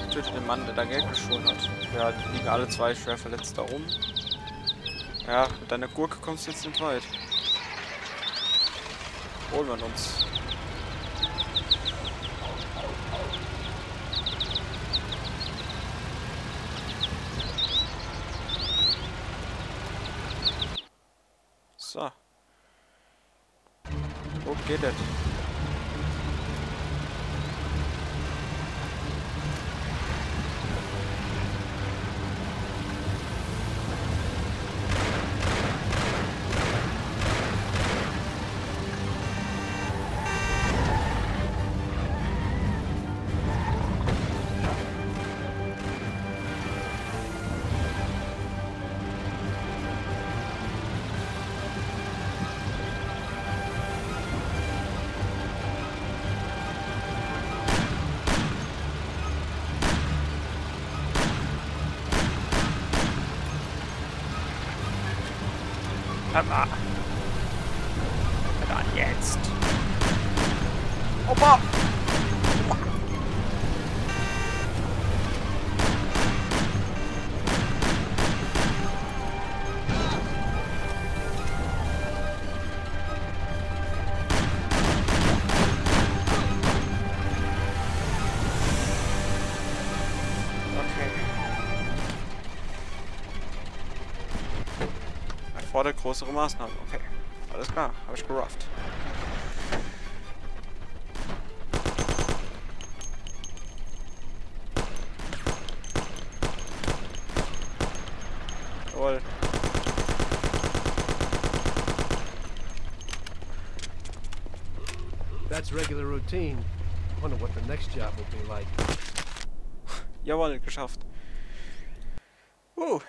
tötet den Mann, der da Geld gestohlen hat. Ja, die liegen alle zwei schwer verletzt da rum. Ja, mit deiner Gurke kommst du jetzt nicht weit. Holen wir uns. So. Wo geht das? Hammer. Dann jetzt. Opa! Fordert größere Maßnahmen. Okay, alles klar, habe ich gerafft. Jawohl. That's regular routine. Wonder what the next job will be like. Jawohl, geschafft.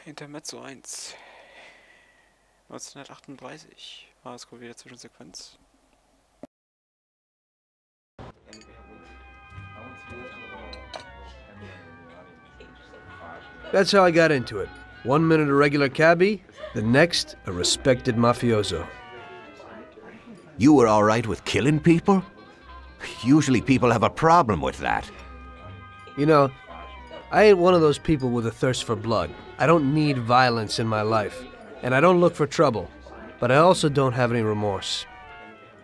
Intermezzo 1. 1938. Es kommt wieder Zwischensequenz. That's how I got into it. 1 minute a regular cabbie, the next a respected mafioso. You were all right with killing people? Usually people have a problem with that. You know, I ain't one of those people with a thirst for blood. I don't need violence in my life. And I don't look for trouble, but I also don't have any remorse.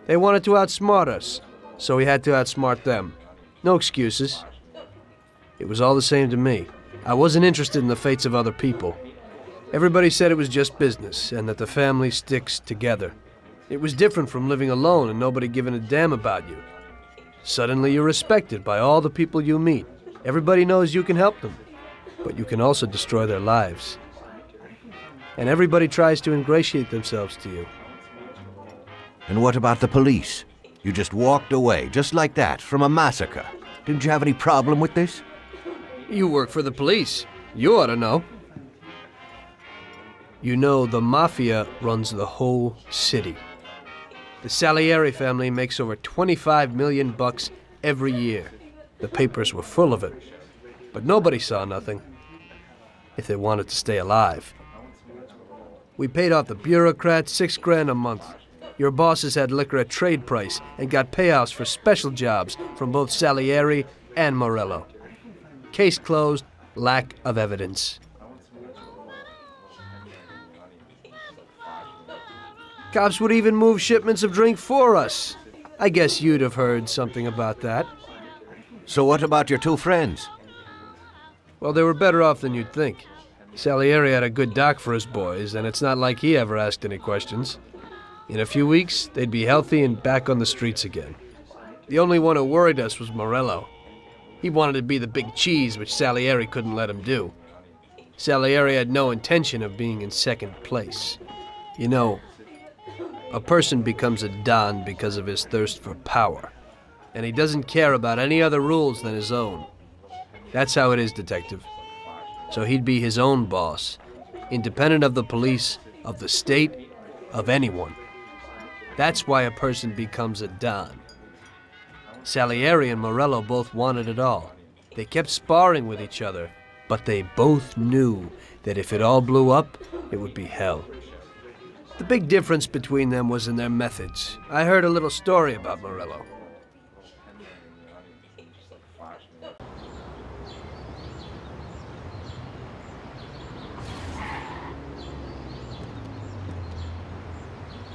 They wanted to outsmart us, so we had to outsmart them. No excuses. It was all the same to me. I wasn't interested in the fates of other people. Everybody said it was just business, and that the family sticks together. It was different from living alone and nobody giving a damn about you. Suddenly you're respected by all the people you meet. Everybody knows you can help them, but you can also destroy their lives. And everybody tries to ingratiate themselves to you. And what about the police? You just walked away, just like that, from a massacre. Didn't you have any problem with this? You work for the police. You ought to know. You know, the Mafia runs the whole city. The Salieri family makes over 25 million bucks every year. The papers were full of it. But nobody saw nothing. If they wanted to stay alive. We paid off the bureaucrats $6 grand a month. Your bosses had liquor at trade price and got payouts for special jobs from both Salieri and Morello. Case closed, lack of evidence. Cops would even move shipments of drink for us. I guess you'd have heard something about that. So what about your two friends? Well, they were better off than you'd think. Salieri had a good doc for his boys, and it's not like he ever asked any questions. In a few weeks, they'd be healthy and back on the streets again. The only one who worried us was Morello. He wanted to be the big cheese, which Salieri couldn't let him do. Salieri had no intention of being in second place. You know, a person becomes a Don because of his thirst for power, and he doesn't care about any other rules than his own. That's how it is, Detective. So he'd be his own boss, independent of the police, of the state, of anyone. That's why a person becomes a Don. Salieri and Morello both wanted it all. They kept sparring with each other, but they both knew that if it all blew up, it would be hell. The big difference between them was in their methods. I heard a little story about Morello.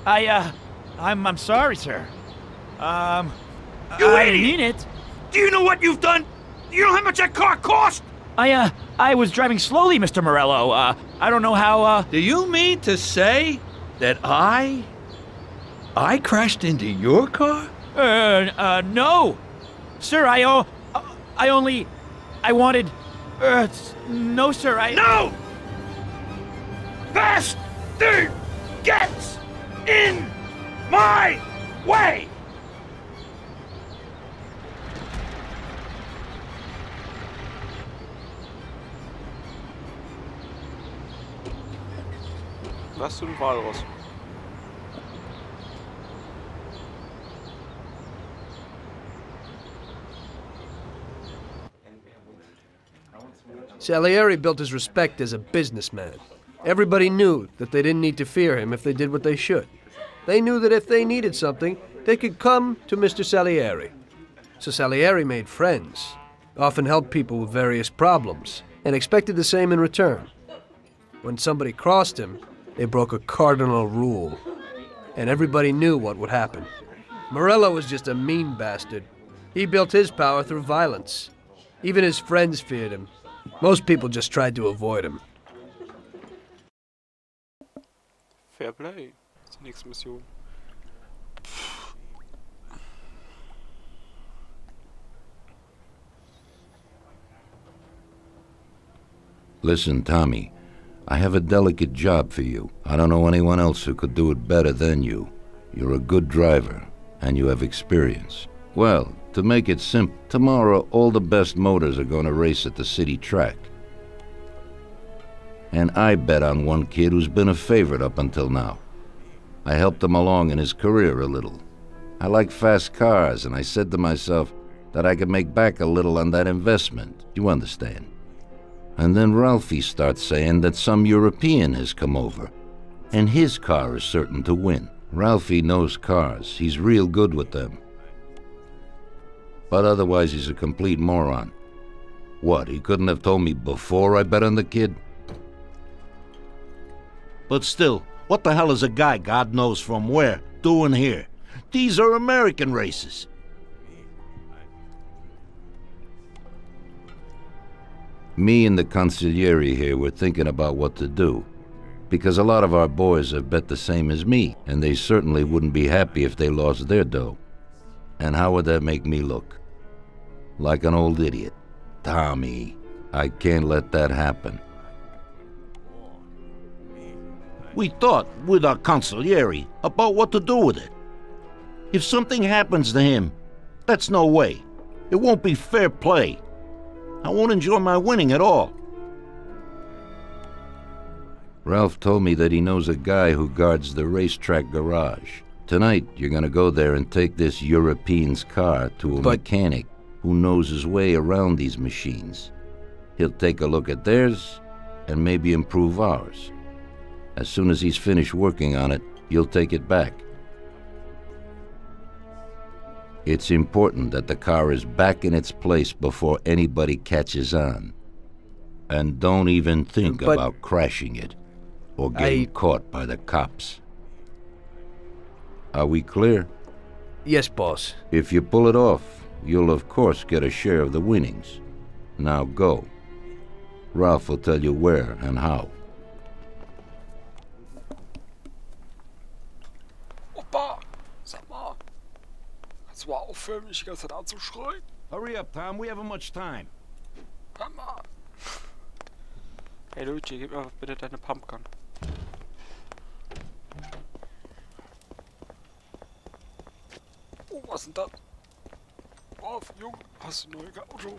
I'm sorry, sir. You I idiot! mean it. Do you know what you've done? You know how much that car cost? I was driving slowly, Mr. Morello. I don't know how, Do you mean to say that I crashed into your car? no. Sir, I wanted, no, sir, No! Bastard gets in my way! Was du ein Walross? Salieri built his respect as a businessman. Everybody knew that they didn't need to fear him if they did what they should. They knew that if they needed something, they could come to Mr. Salieri. So Salieri made friends, often helped people with various problems, and expected the same in return. When somebody crossed him, they broke a cardinal rule, and everybody knew what would happen. Morello was just a mean bastard. He built his power through violence. Even his friends feared him. Most people just tried to avoid him. Fair play. Das ist die nächste Mission. Listen, Tommy, I have a delicate job for you. I don't know anyone else who could do it better than you. You're a good driver, and you have experience. Well, to make it simple, tomorrow all the best motors are going to race at the city track. And I bet on one kid who's been a favorite up until now. I helped him along in his career a little. I like fast cars, and I said to myself that I could make back a little on that investment. You understand? And then Ralphie starts saying that some European has come over, and his car is certain to win. Ralphie knows cars. He's real good with them. But otherwise he's a complete moron. What, he couldn't have told me before I bet on the kid? But still, what the hell is a guy, God knows from where, doing here? These are American races. Me and the consigliere here were thinking about what to do, because a lot of our boys have bet the same as me, and they certainly wouldn't be happy if they lost their dough. And how would that make me look? Like an old idiot. Tommy, I can't let that happen. We thought, with our consigliere, about what to do with it. If something happens to him, that's no way. It won't be fair play. I won't enjoy my winning at all. Ralph told me that he knows a guy who guards the racetrack garage. Tonight, you're gonna go there and take this European's car to a mechanic who knows his way around these machines. He'll take a look at theirs and maybe improve ours. As soon as he's finished working on it, you'll take it back. It's important that the car is back in its place before anybody catches on. And don't even think about crashing it or getting caught by the cops. Are we clear? Yes, boss. If you pull it off, you'll of course get a share of the winnings. Now go. Ralph will tell you where and how. Opa! Sag mal! Kannst du mal aufhören, mich die ganze Zeit anzuschreien? Hurry up, Tom. We haven't much time. Mama! Hey Luigi, gib mir bitte deine Pumpgun. Oh, was ist denn das? Oh, Junge, hast du ein neues Auto?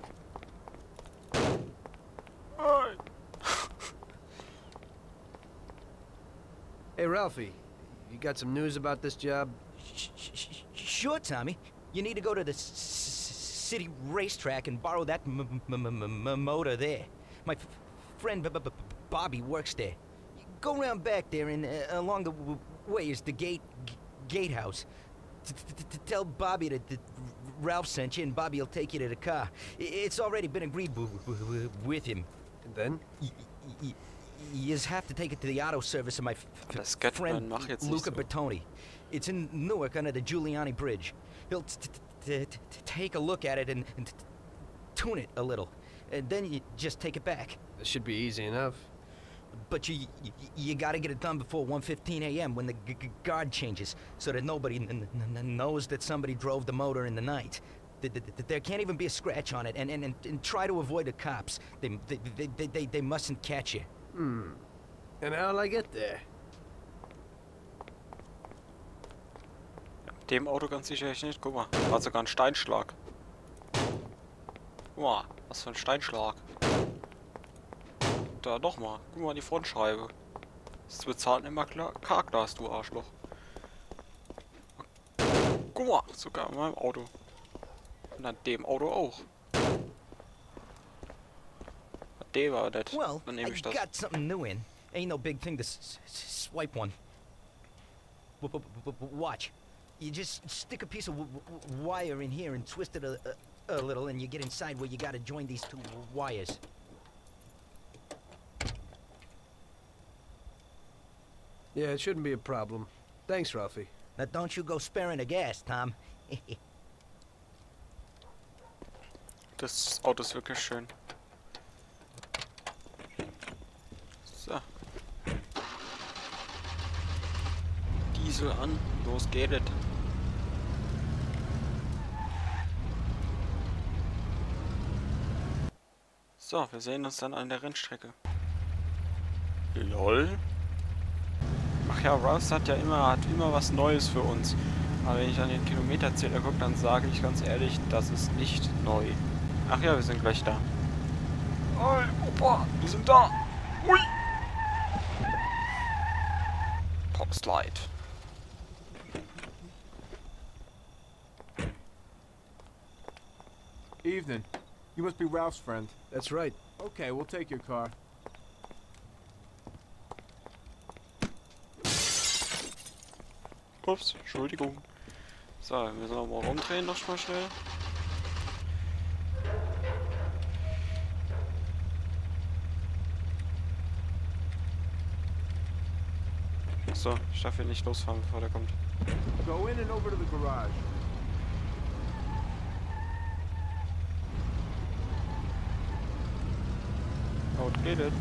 Hey! Hey, Ralphie, you got some news about this job? Sure, Tommy. You need to go to the city racetrack and borrow that motor there. My friend Bobby works there. Go around back there and along the way is the gatehouse. Tell Bobby that Ralph sent you and Bobby will take you to the car. It's already been agreed with him. And then? You just have to take it to the auto service of my Das Scatman friend mach jetzt nicht Luca so. Bertoni. It's in Newark under the Giuliani Bridge. He'll take a look at it and tune it a little. And then you just take it back. This should be easy enough. But you gotta get it done before 1:15 a.m. when the guard changes, so that nobody knows that somebody drove the motor in the night. There can't even be a scratch on it, and try to avoid the cops. They mustn't catch you. And how'll I get there? Mit dem Auto ganz sicherlich nicht. Guck mal, war sogar ein Steinschlag. Guck mal, was für ein Steinschlag. Da nochmal. Guck mal die Frontscheibe. Das bezahlt immer K-Glas, du Arschloch. Guck mal, sogar in meinem Auto. Und an dem Auto auch. Der war das. Well, Dann nehme ich das. got something new in. Ain't no big thing to swipe one. Watch. You just stick a piece of wire in here and twist it a little, and you get inside where you gotta join these two wires. Yeah, it shouldn't be a problem. Thanks, Ralphie. Now don't you go sparing the gas, Tom. Das Auto ist wirklich schön. So. Diesel an, los geht es. So, wir sehen uns dann an der Rennstrecke. LOL. Ach ja, Rouse hat immer was Neues für uns. Aber wenn ich an den Kilometerzähler gucke, dann sage ich ganz ehrlich, das ist nicht neu. Ach ja, wir sind gleich da. Oi, Opa, wir sind da. Ui. Popslide. Evening. You must be Ralph's friend. That's right. Okay, we'll take your car. Ups, Entschuldigung. So, wir müssen noch mal rumdrehen noch mal schnell. So, ich darf hier nicht losfahren, bevor der kommt. Go in and over to the garage. Oh, geht es.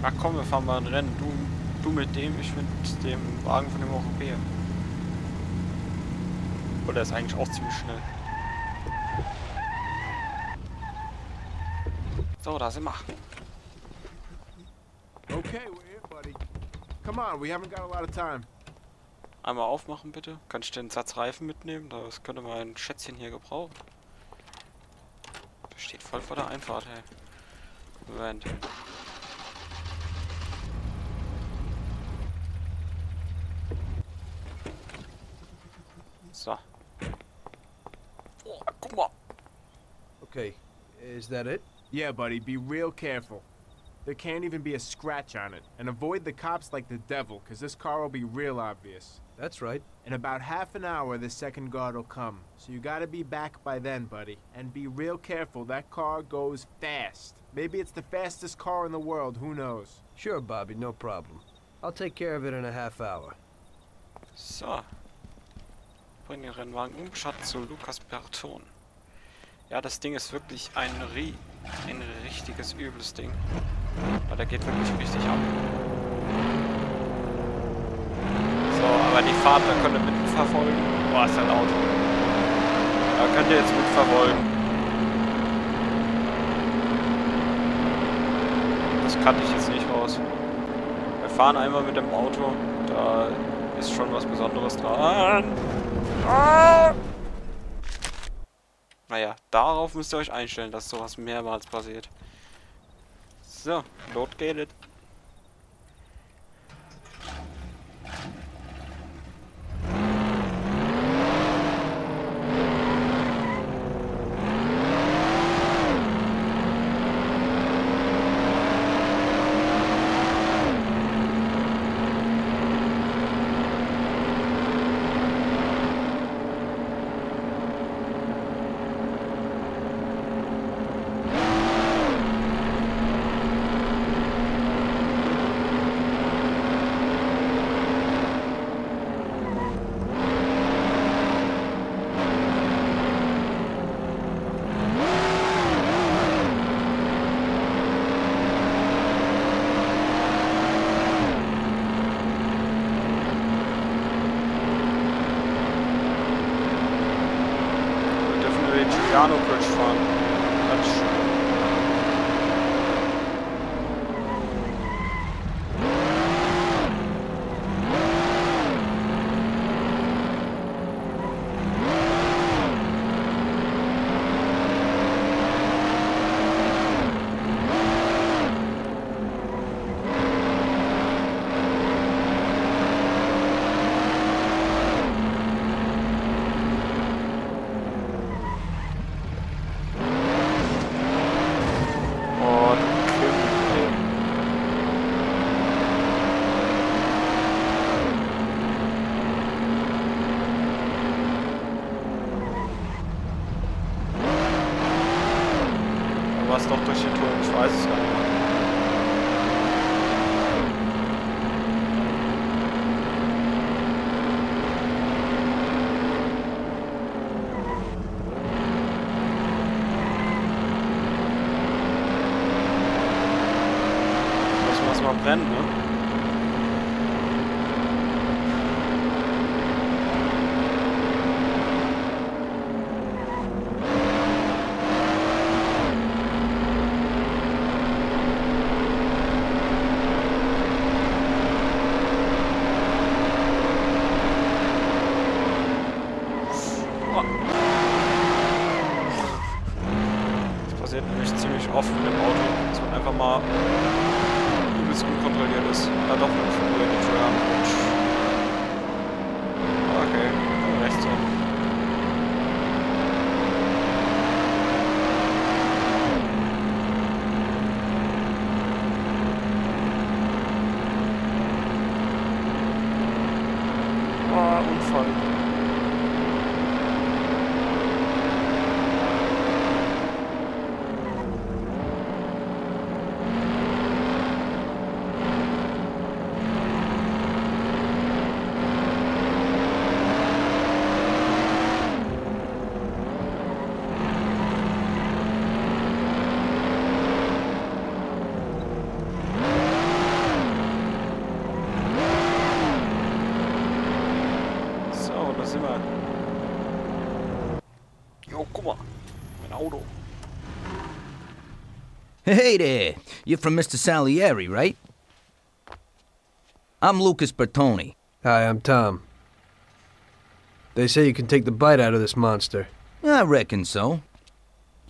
Ach komm, wir fahren mal ein Rennen. Du mit dem, ich mit dem Wagen von dem Europäer. Oder der ist eigentlich auch ziemlich schnell. So, da sind wir. Okay, we're here, buddy. Come on, we haven't got a lot of time. Einmal aufmachen bitte. Kann ich den Satz Reifen mitnehmen? Das könnte mein Schätzchen hier gebrauchen. Das steht voll vor der Einfahrt, hey. Moment. So. Oh, guck mal. Okay, is that it? Yeah, buddy, be real careful. There can't even be a scratch on it. And avoid the cops like the devil, because this car will be real obvious. That's right. In about half an hour, the second guard will come. So you gotta be back by then, buddy. And be real careful, that car goes fast. Maybe it's the fastest car in the world, who knows? Sure, Bobby, no problem. I'll take care of it in a half hour. So. Bring den Rennwagen um, Schatten zu Lukas Berton. Ja, das Ding ist wirklich ein richtiges übles Ding. Weil der geht wirklich richtig ab. So, aber die Fahrt, da könnt ihr mitverfolgen. Boah, ist ja laut. Da könnt ihr jetzt mitverfolgen. Das kannte ich jetzt nicht raus. Wir fahren einmal mit dem Auto. Da ist schon was Besonderes dran. Ah! Naja, darauf müsst ihr euch einstellen, dass sowas mehrmals passiert. So, los geht es. Piano Bridge fahren. Ganz schön. Was doch durch den Turm, ich weiß es gar nicht mehr. Lassen wir es mal brennen, ne? Passiert nämlich ziemlich oft mit dem Auto, dass man einfach mal übelst unkontrolliert ist. Ja, doch, wenn wir früher die Tür haben. Okay, rechts so. Unfall. Jo, guck mal. Mein Auto. Hey there. You're from Mr. Salieri, right? I'm Lucas Bertoni. Hi, I'm Tom. They say you can take the bite out of this monster. I reckon so.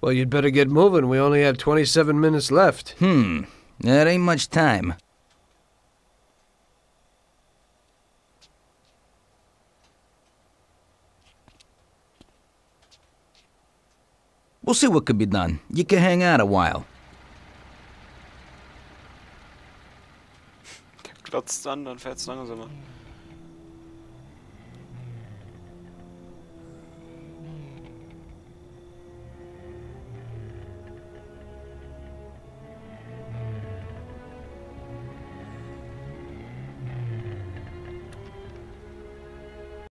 Well, you'd better get moving. We only have 27 minutes left. That ain't much time. We'll see what could be done. You can hang out a while. Klotzt an, dann fährt's langsamer.